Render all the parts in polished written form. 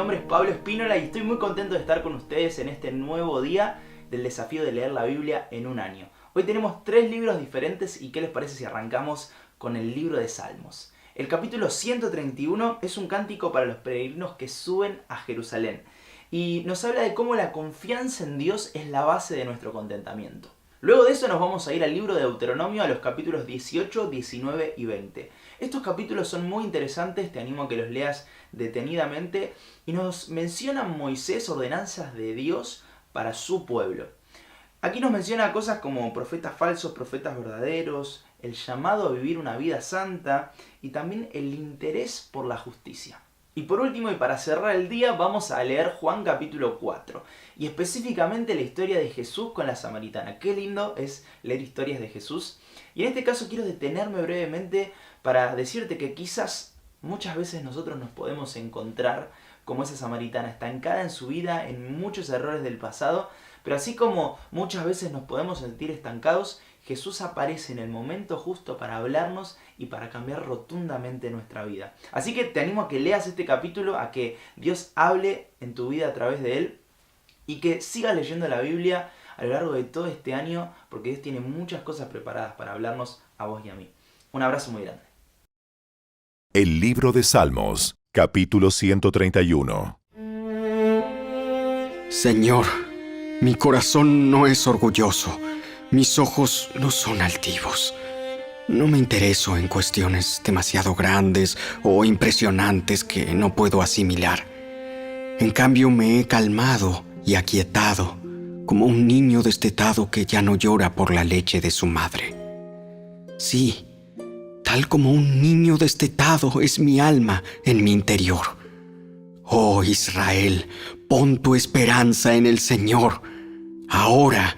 nombre es Pablo Espínola y estoy muy contento de estar con ustedes en este nuevo día del desafío de leer la Biblia en un año. Hoy tenemos 3 libros diferentes y ¿qué les parece si arrancamos con el libro de Salmos? El capítulo 131 es un cántico para los peregrinos que suben a Jerusalén y nos habla de cómo la confianza en Dios es la base de nuestro contentamiento. Luego de eso nos vamos a ir al libro de Deuteronomio a los capítulos 18, 19 y 20. Estos capítulos son muy interesantes, te animo a que los leas detenidamente y nos mencionan Moisés ordenanzas de Dios para su pueblo. Aquí nos menciona cosas como profetas falsos, profetas verdaderos, el llamado a vivir una vida santa y también el interés por la justicia. Y por último, y para cerrar el día, vamos a leer Juan capítulo 4 y específicamente la historia de Jesús con la samaritana. Qué lindo es leer historias de Jesús. Y en este caso quiero detenerme brevemente para decirte que quizás muchas veces nosotros nos podemos encontrar como esa samaritana, estancada en su vida, en muchos errores del pasado, pero así como muchas veces nos podemos sentir estancados, Jesús aparece en el momento justo para hablarnos y para cambiar rotundamente nuestra vida. Así que te animo a que leas este capítulo, a que Dios hable en tu vida a través de él y que sigas leyendo la Biblia a lo largo de todo este año, porque Dios tiene muchas cosas preparadas para hablarnos a vos y a mí. Un abrazo muy grande. El libro de Salmos, capítulo 131. Señor, mi corazón no es orgulloso, mis ojos no son altivos. No me intereso en cuestiones demasiado grandes o impresionantes que no puedo asimilar. En cambio, me he calmado y aquietado, como un niño destetado que ya no llora por la leche de su madre. Sí, tal como un niño destetado es mi alma en mi interior. Oh Israel, pon tu esperanza en el Señor, ahora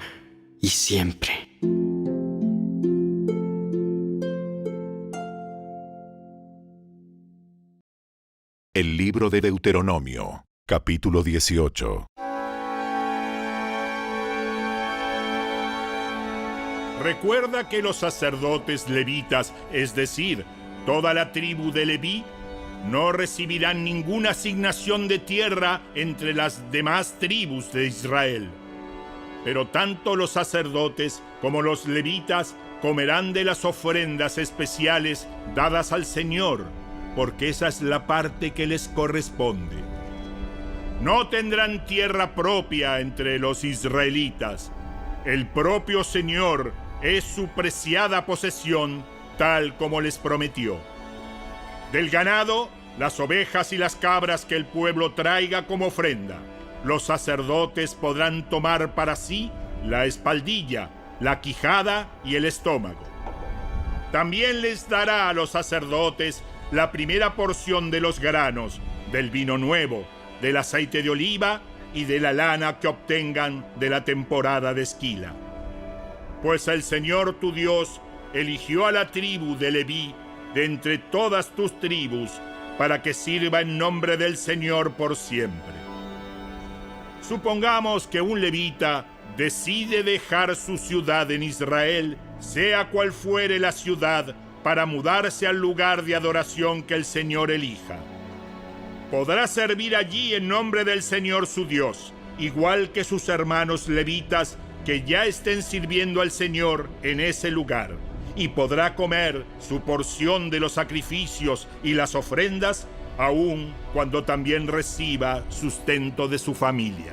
y siempre. El libro de Deuteronomio, capítulo 18. Recuerda que los sacerdotes levitas, es decir, toda la tribu de Leví, no recibirán ninguna asignación de tierra entre las demás tribus de Israel. Pero tanto los sacerdotes como los levitas comerán de las ofrendas especiales dadas al Señor, porque esa es la parte que les corresponde. No tendrán tierra propia entre los israelitas. El propio Señor es su preciada posesión, tal como les prometió. Del ganado, las ovejas y las cabras que el pueblo traiga como ofrenda, los sacerdotes podrán tomar para sí la espaldilla, la quijada y el estómago. También les dará a los sacerdotes la primera porción de los granos, del vino nuevo, del aceite de oliva y de la lana que obtengan de la temporada de esquila. Pues el Señor tu Dios eligió a la tribu de Leví de entre todas tus tribus para que sirva en nombre del Señor por siempre. Supongamos que un levita decide dejar su ciudad en Israel, sea cual fuere la ciudad, para mudarse al lugar de adoración que el Señor elija. Podrá servir allí en nombre del Señor su Dios, igual que sus hermanos levitas que ya estén sirviendo al Señor en ese lugar, y podrá comer su porción de los sacrificios y las ofrendas, aun cuando también reciba sustento de su familia.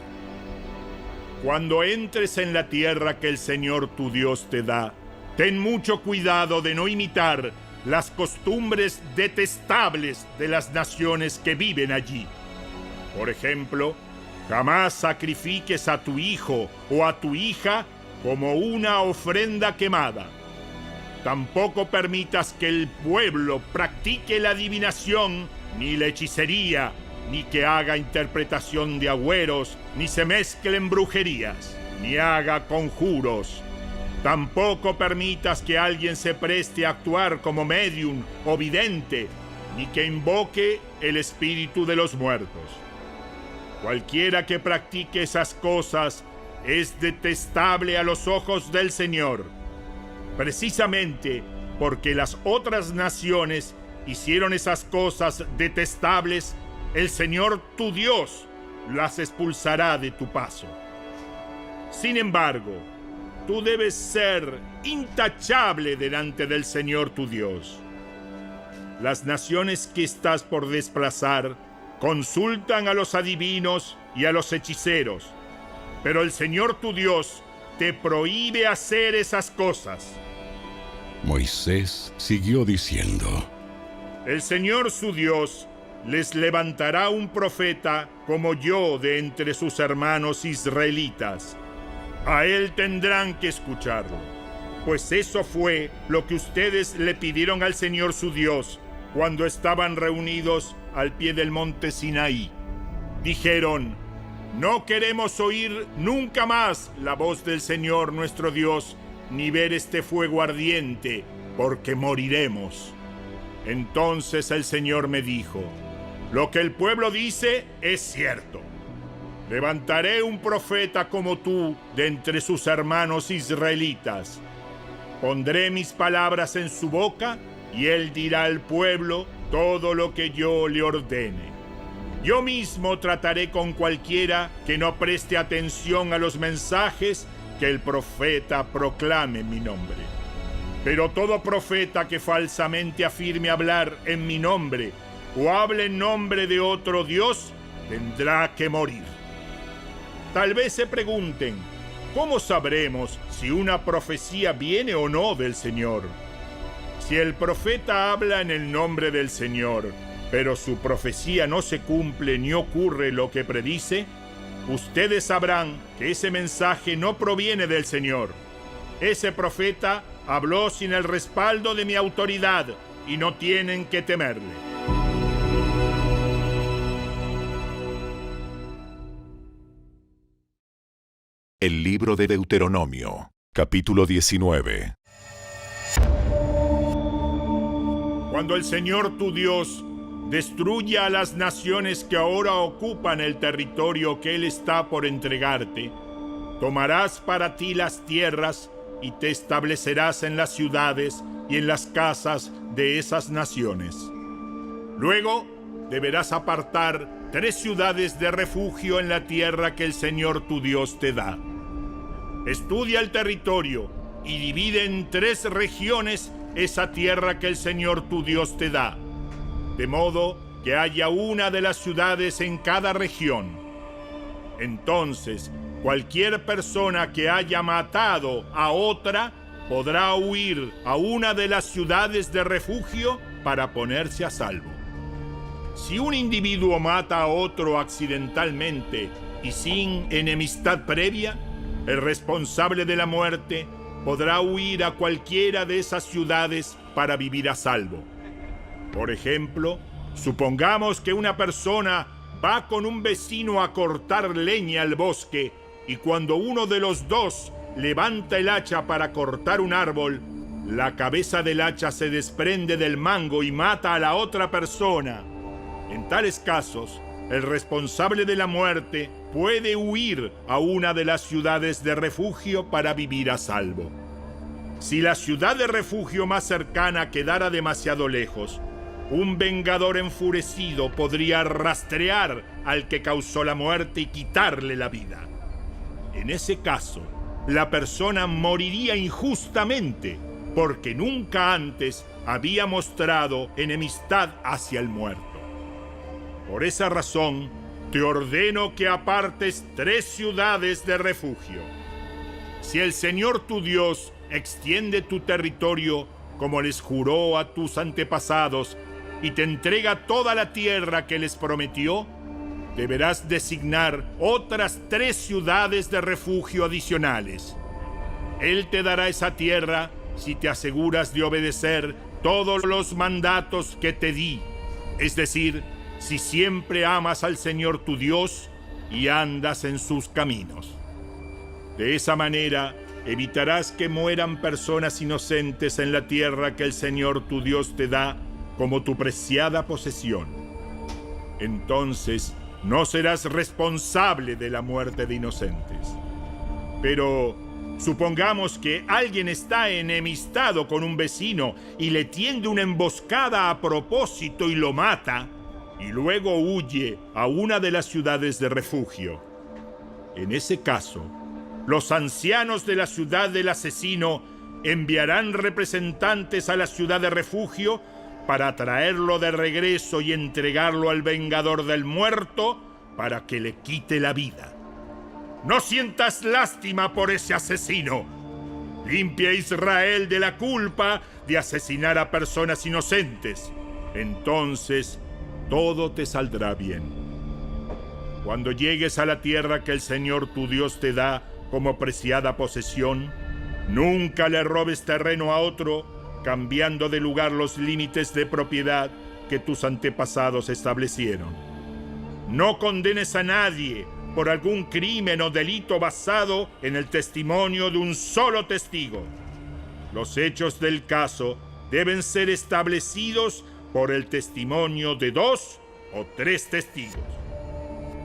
Cuando entres en la tierra que el Señor tu Dios te da, ten mucho cuidado de no imitar las costumbres detestables de las naciones que viven allí. Por ejemplo, jamás sacrifiques a tu hijo o a tu hija como una ofrenda quemada. Tampoco permitas que el pueblo practique la adivinación, ni la hechicería, ni que haga interpretación de agüeros, ni se mezclen brujerías, ni haga conjuros. Tampoco permitas que alguien se preste a actuar como médium o vidente, ni que invoque el espíritu de los muertos. Cualquiera que practique esas cosas es detestable a los ojos del Señor, precisamente porque las otras naciones hicieron esas cosas detestables el Señor tu Dios las expulsará de tu paso. Sin embargo, tú debes ser intachable delante del Señor tu Dios. Las naciones que estás por desplazar consultan a los adivinos y a los hechiceros, pero el Señor tu Dios te prohíbe hacer esas cosas. Moisés siguió diciendo: El Señor su Dios les levantará un profeta como yo de entre sus hermanos israelitas. A él tendrán que escucharlo, pues eso fue lo que ustedes le pidieron al Señor su Dios cuando estaban reunidos al pie del monte Sinaí. Dijeron: no queremos oír nunca más la voz del Señor nuestro Dios, ni ver este fuego ardiente, porque moriremos. Entonces el Señor me dijo: lo que el pueblo dice es cierto. Levantaré un profeta como tú de entre sus hermanos israelitas. Pondré mis palabras en su boca y él dirá al pueblo todo lo que yo le ordene. Yo mismo trataré con cualquiera que no preste atención a los mensajes que el profeta proclame en mi nombre. Pero todo profeta que falsamente afirme hablar en mi nombre o hable en nombre de otro Dios tendrá que morir. Tal vez se pregunten: ¿cómo sabremos si una profecía viene o no del Señor? Si el profeta habla en el nombre del Señor, pero su profecía no se cumple ni ocurre lo que predice, ustedes sabrán que ese mensaje no proviene del Señor. Ese profeta habló sin el respaldo de mi autoridad y no tienen que temerle. El libro de Deuteronomio, capítulo 19. Cuando el Señor tu Dios destruya a las naciones que ahora ocupan el territorio que Él está por entregarte, tomarás para ti las tierras y te establecerás en las ciudades y en las casas de esas naciones. Luego deberás apartar 3 ciudades de refugio en la tierra que el Señor tu Dios te da. Estudia el territorio y divide en 3 regiones esa tierra que el Señor tu Dios te da, de modo que haya una de las ciudades en cada región. Entonces, cualquier persona que haya matado a otra podrá huir a una de las ciudades de refugio para ponerse a salvo. Si un individuo mata a otro accidentalmente y sin enemistad previa, el responsable de la muerte podrá huir a cualquiera de esas ciudades para vivir a salvo. Por ejemplo, supongamos que una persona va con un vecino a cortar leña al bosque y cuando uno de los dos levanta el hacha para cortar un árbol, la cabeza del hacha se desprende del mango y mata a la otra persona. En tales casos, el responsable de la muerte puede huir a una de las ciudades de refugio para vivir a salvo. Si la ciudad de refugio más cercana quedara demasiado lejos, un vengador enfurecido podría rastrear al que causó la muerte y quitarle la vida. En ese caso, la persona moriría injustamente porque nunca antes había mostrado enemistad hacia el muerto. Por esa razón, te ordeno que apartes 3 ciudades de refugio. Si el Señor tu Dios extiende tu territorio como les juró a tus antepasados y te entrega toda la tierra que les prometió, deberás designar otras 3 ciudades de refugio adicionales. Él te dará esa tierra si te aseguras de obedecer todos los mandatos que te di, es decir, si siempre amas al Señor tu Dios y andas en sus caminos. De esa manera, evitarás que mueran personas inocentes en la tierra que el Señor tu Dios te da como tu preciada posesión. Entonces, no serás responsable de la muerte de inocentes. Pero supongamos que alguien está enemistado con un vecino y le tiende una emboscada a propósito y lo mata. y luego huye a una de las ciudades de refugio. En ese caso, los ancianos de la ciudad del asesino enviarán representantes a la ciudad de refugio para traerlo de regreso y entregarlo al vengador del muerto para que le quite la vida. No sientas lástima por ese asesino. Limpia a Israel de la culpa de asesinar a personas inocentes. Entonces, todo te saldrá bien. Cuando llegues a la tierra que el Señor tu Dios te da como preciada posesión, nunca le robes terreno a otro, cambiando de lugar los límites de propiedad que tus antepasados establecieron. No condenes a nadie por algún crimen o delito basado en el testimonio de un solo testigo. Los hechos del caso deben ser establecidos por el testimonio de 2 o 3 testigos.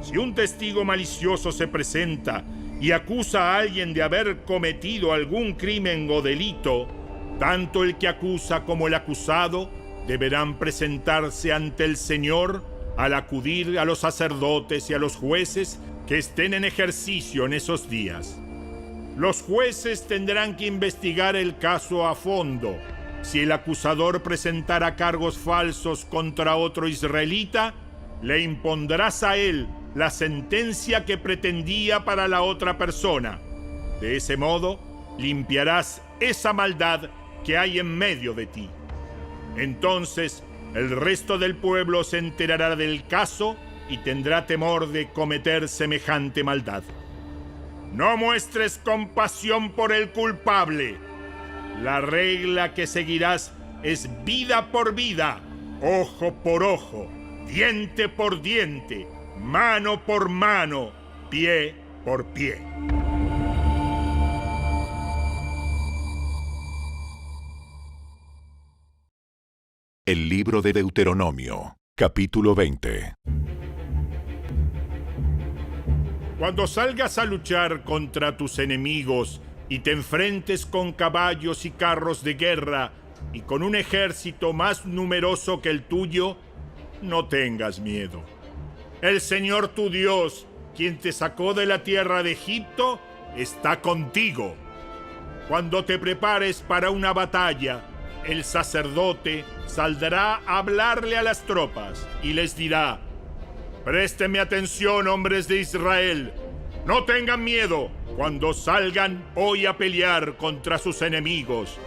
Si un testigo malicioso se presenta y acusa a alguien de haber cometido algún crimen o delito, tanto el que acusa como el acusado deberán presentarse ante el Señor al acudir a los sacerdotes y a los jueces que estén en ejercicio en esos días. Los jueces tendrán que investigar el caso a fondo. Si el acusador presentara cargos falsos contra otro israelita, le impondrás a él la sentencia que pretendía para la otra persona. De ese modo, limpiarás esa maldad que hay en medio de ti. Entonces, el resto del pueblo se enterará del caso y tendrá temor de cometer semejante maldad. No muestres compasión por el culpable. La regla que seguirás es vida por vida, ojo por ojo, diente por diente, mano por mano, pie por pie. El libro de Deuteronomio, capítulo 20. Cuando salgas a luchar contra tus enemigos y te enfrentes con caballos y carros de guerra y con un ejército más numeroso que el tuyo, no tengas miedo. El Señor tu Dios, quien te sacó de la tierra de Egipto, está contigo. Cuando te prepares para una batalla, el sacerdote saldrá a hablarle a las tropas y les dirá: préstenme atención, hombres de Israel. No tengan miedo cuando salgan hoy a pelear contra sus enemigos.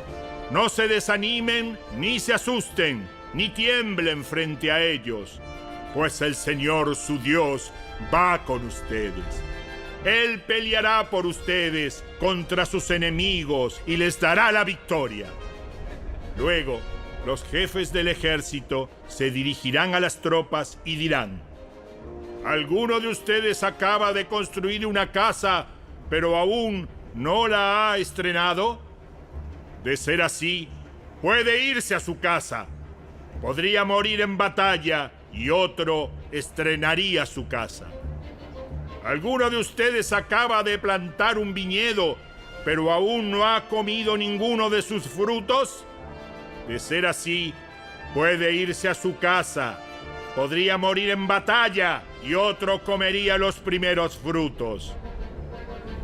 No se desanimen, ni se asusten, ni tiemblen frente a ellos, pues el Señor su Dios va con ustedes. Él peleará por ustedes contra sus enemigos y les dará la victoria. Luego, los jefes del ejército se dirigirán a las tropas y dirán: ¿alguno de ustedes acaba de construir una casa, pero aún no la ha estrenado? De ser así, puede irse a su casa. Podría morir en batalla y otro estrenaría su casa. ¿Alguno de ustedes acaba de plantar un viñedo, pero aún no ha comido ninguno de sus frutos? De ser así, puede irse a su casa. Podría morir en batalla y otro comería los primeros frutos.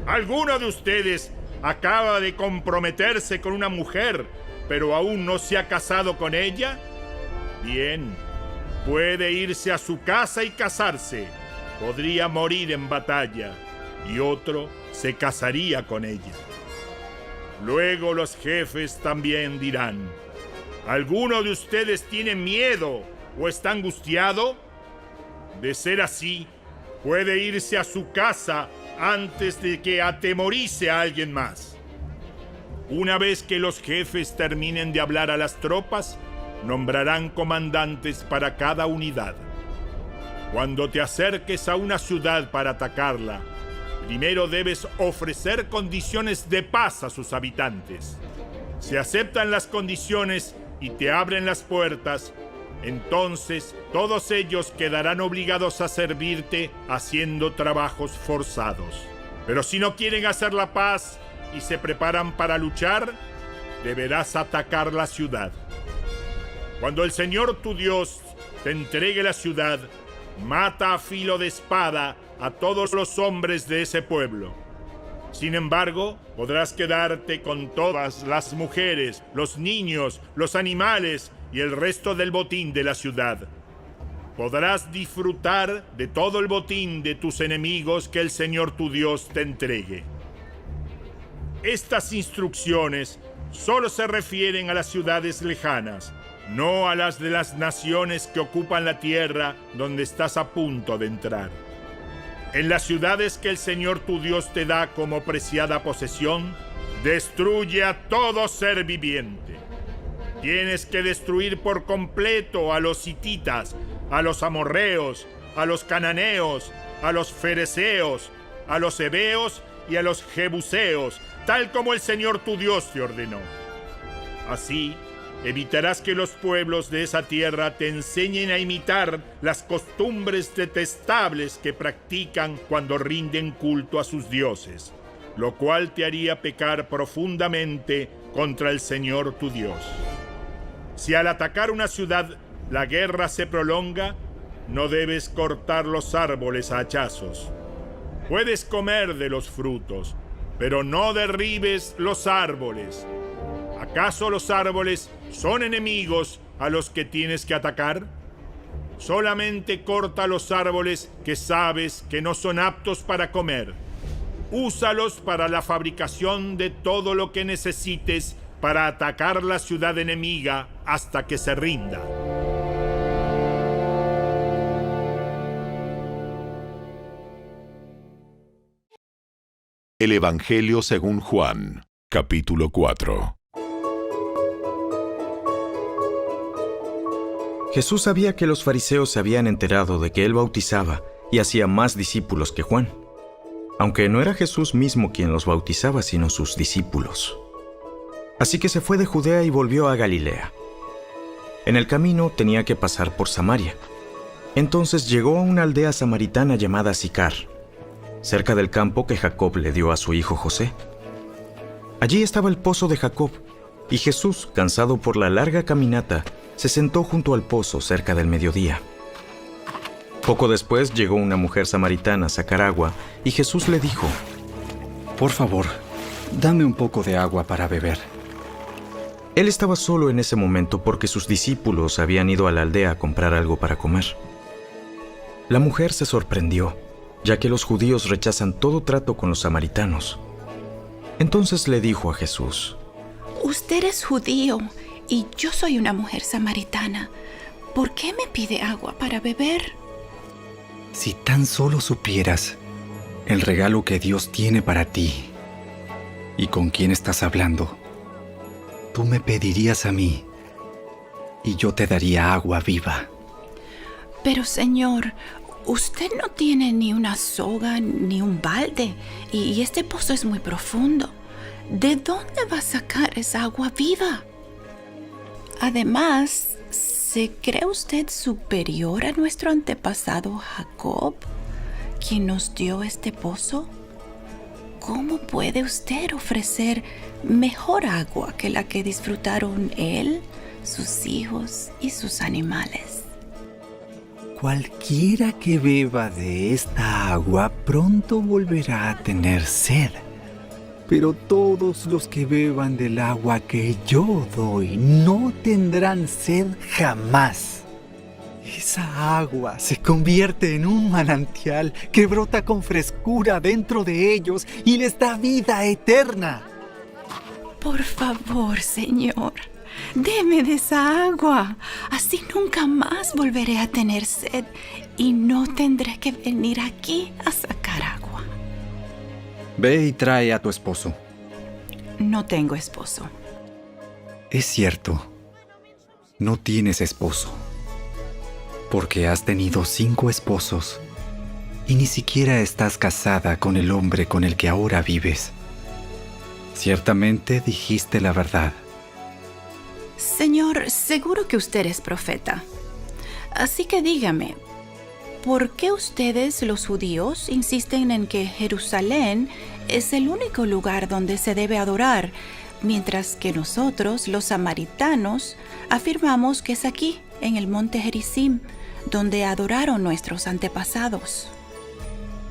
¿Alguno de ustedes acaba de comprometerse con una mujer, pero aún no se ha casado con ella? Bien, puede irse a su casa y casarse. Podría morir en batalla y otro se casaría con ella. Luego los jefes también dirán: ¿alguno de ustedes tiene miedo o está angustiado? De ser así, puede irse a su casa antes de que atemorice a alguien más. Una vez que los jefes terminen de hablar a las tropas, nombrarán comandantes para cada unidad. Cuando te acerques a una ciudad para atacarla, primero debes ofrecer condiciones de paz a sus habitantes. Si aceptan las condiciones y te abren las puertas, entonces todos ellos quedarán obligados a servirte haciendo trabajos forzados. Pero si no quieren hacer la paz y se preparan para luchar, deberás atacar la ciudad. Cuando el Señor tu Dios te entregue la ciudad, mata a filo de espada a todos los hombres de ese pueblo. Sin embargo, podrás quedarte con todas las mujeres, los niños, los animales y el resto del botín de la ciudad. Podrás disfrutar de todo el botín de tus enemigos que el Señor tu Dios te entregue. Estas instrucciones solo se refieren a las ciudades lejanas, no a las de las naciones que ocupan la tierra donde estás a punto de entrar. En las ciudades que el Señor tu Dios te da como preciada posesión, destruye a todo ser viviente. Tienes que destruir por completo a los hititas, a los amorreos, a los cananeos, a los fereceos, a los heveos y a los jebuseos, tal como el Señor tu Dios te ordenó. Así, evitarás que los pueblos de esa tierra te enseñen a imitar las costumbres detestables que practican cuando rinden culto a sus dioses, lo cual te haría pecar profundamente contra el Señor tu Dios. Si al atacar una ciudad la guerra se prolonga, no debes cortar los árboles a hachazos. Puedes comer de los frutos, pero no derribes los árboles. ¿Acaso los árboles son enemigos a los que tienes que atacar? Solamente corta los árboles que sabes que no son aptos para comer. Úsalos para la fabricación de todo lo que necesites para atacar la ciudad enemiga hasta que se rinda. El Evangelio según Juan, capítulo 4. Jesús sabía que los fariseos se habían enterado de que él bautizaba y hacía más discípulos que Juan, aunque no era Jesús mismo quien los bautizaba, sino sus discípulos. Así que se fue de Judea y volvió a Galilea. En el camino tenía que pasar por Samaria. Entonces llegó a una aldea samaritana llamada Sicar, cerca del campo que Jacob le dio a su hijo José. Allí estaba el pozo de Jacob, y Jesús, cansado por la larga caminata, se sentó junto al pozo cerca del mediodía. Poco después llegó una mujer samaritana a sacar agua, y Jesús le dijo: Por favor, dame un poco de agua para beber. Él estaba solo en ese momento porque sus discípulos habían ido a la aldea a comprar algo para comer. La mujer se sorprendió, ya que los judíos rechazan todo trato con los samaritanos. Entonces le dijo a Jesús: Usted es judío y yo soy una mujer samaritana. ¿Por qué me pide agua para beber? Si tan solo supieras el regalo que Dios tiene para ti y con quién estás hablando, tú me pedirías a mí y yo te daría agua viva. Pero Señor, usted no tiene ni una soga ni un balde y este pozo es muy profundo. ¿De dónde va a sacar esa agua viva? Además, ¿se cree usted superior a nuestro antepasado Jacob, quien nos dio este pozo? ¿Cómo puede usted ofrecer mejor agua que la que disfrutaron él, sus hijos y sus animales? Cualquiera que beba de esta agua pronto volverá a tener sed. Pero todos los que beban del agua que yo doy no tendrán sed jamás. Esa agua se convierte en un manantial que brota con frescura dentro de ellos y les da vida eterna. Por favor, Señor, deme de esa agua. Así nunca más volveré a tener sed y no tendré que venir aquí a sacar agua. Ve y trae a tu esposo. No tengo esposo. Es cierto, no tienes esposo, porque has tenido 5 esposos y ni siquiera estás casada con el hombre con el que ahora vives. Ciertamente dijiste la verdad. Señor, seguro que usted es profeta. Así que dígame, ¿por qué ustedes, los judíos, insisten en que Jerusalén es el único lugar donde se debe adorar, mientras que nosotros, los samaritanos, afirmamos que es aquí, en el monte Gerizim, donde adoraron nuestros antepasados.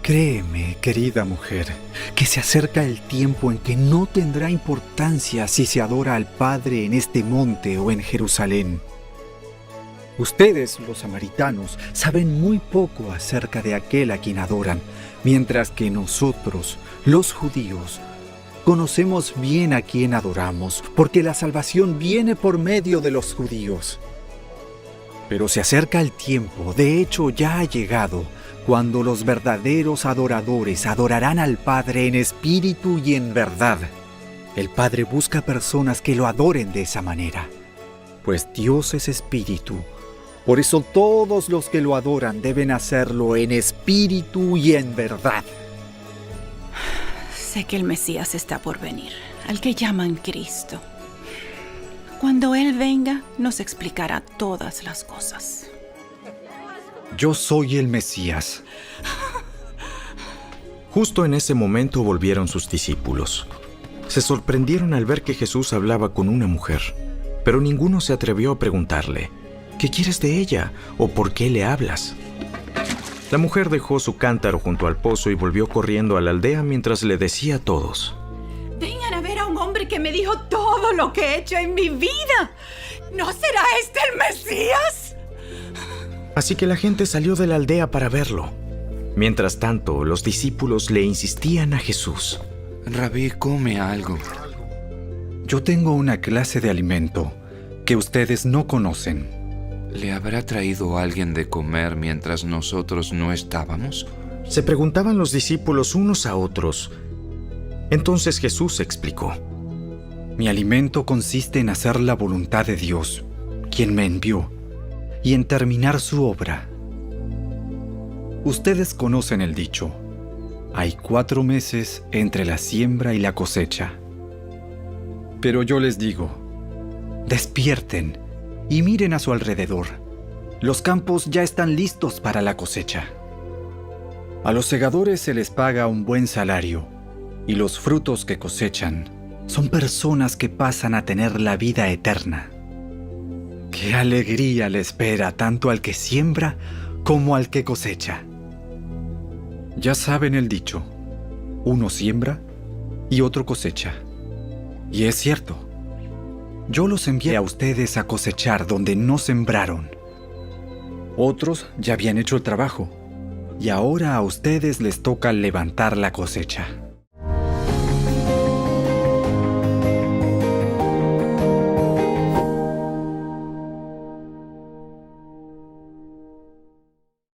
Créeme, querida mujer, que se acerca el tiempo en que no tendrá importancia si se adora al Padre en este monte o en Jerusalén. Ustedes, los samaritanos, saben muy poco acerca de aquel a quien adoran, mientras que nosotros, los judíos, conocemos bien a quien adoramos, porque la salvación viene por medio de los judíos. Pero se acerca el tiempo, de hecho ya ha llegado, cuando los verdaderos adoradores adorarán al Padre en espíritu y en verdad. El Padre busca personas que lo adoren de esa manera, pues Dios es espíritu. Por eso todos los que lo adoran deben hacerlo en espíritu y en verdad. Sé que el Mesías está por venir, al que llaman Cristo. Cuando Él venga, nos explicará todas las cosas. Yo soy el Mesías. Justo en ese momento volvieron sus discípulos. Se sorprendieron al ver que Jesús hablaba con una mujer, pero ninguno se atrevió a preguntarle: ¿qué quieres de ella? ¿O por qué le hablas? La mujer dejó su cántaro junto al pozo y volvió corriendo a la aldea mientras le decía a todos: Vengan a ver a un hombre que me dijo todo lo que he hecho en mi vida. ¿No será este el Mesías? Así que la gente salió de la aldea para verlo. Mientras tanto, los discípulos le insistían a Jesús: Rabí, come algo. Yo tengo una clase de alimento que ustedes no conocen. ¿Le habrá traído alguien de comer mientras nosotros no estábamos? Se preguntaban los discípulos unos a otros. Entonces Jesús explicó: Mi alimento consiste en hacer la voluntad de Dios, quien me envió, y en terminar su obra. Ustedes conocen el dicho: hay 4 meses entre la siembra y la cosecha. Pero yo les digo, despierten y miren a su alrededor. Los campos ya están listos para la cosecha. A los segadores se les paga un buen salario, y los frutos que cosechan son personas que pasan a tener la vida eterna. ¡Qué alegría le espera tanto al que siembra como al que cosecha! Ya saben el dicho: uno siembra y otro cosecha. Y es cierto, yo los envié a ustedes a cosechar donde no sembraron. Otros ya habían hecho el trabajo, y ahora a ustedes les toca levantar la cosecha.